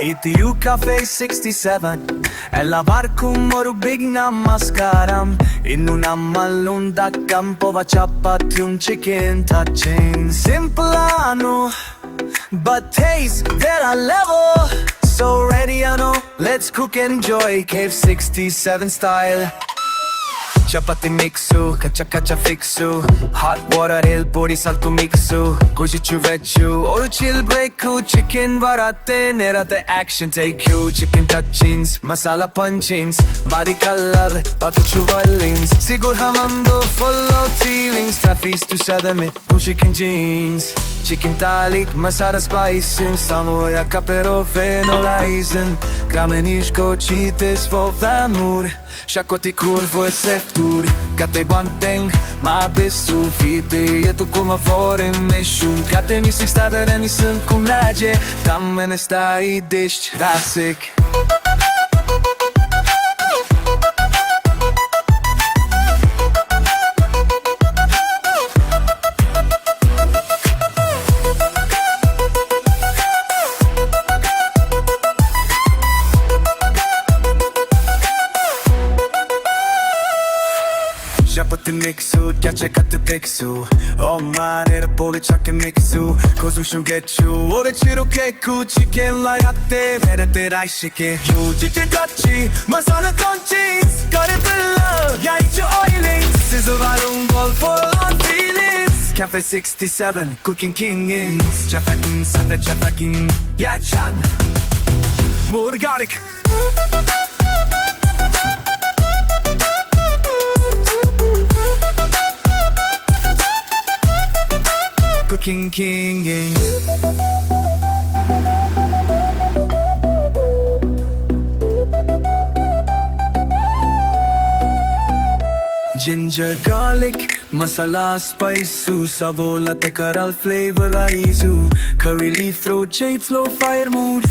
ITU Cafe 67 è lavar con moro big Namaskaram. In una malunda campo va Chappathy un chicken touching. Simple ano, but taste that I level. So ready I know, let's cook and enjoy Cave 67 style. Chappathy mixu, kacha fixu. Hot water, el podi salto mixu. Kujichu vechu, oru chill breaku. Chicken varate, nerate action take you. Chicken touchings, masala punchings. Body color, patuchu rollings. Sigur hamando, full of feelings. Traffic to sadame, chicken jeans. Chicken talik, masala spicing. Samoya capero fenolizing. Kamenishko cheates for famur. Chappathy curvo e settur. Katte banteng, ma besu fite. E tu come fuori meshun. Katte mi si state e mi sunt cum nage. Tammene stai dish, rasik. Chappathy mixu, piace Kattu pixu. Oh man, era poli ciacche mixu. Kozu shun getchu, ore chiro keku. Chicken latte, verete rice ke. You chicken touchy, masala conchis. Kariveppila, yaicho oilings. Sizzle varun ball full on feelings. Cafe 67, cooking kings. Chappathy, Sunday Chappathy, yachan. More garlic. Cooking king, ginger garlic, masala spice, savola te karal flavor isu, curry leaf throw shade flow fire mood.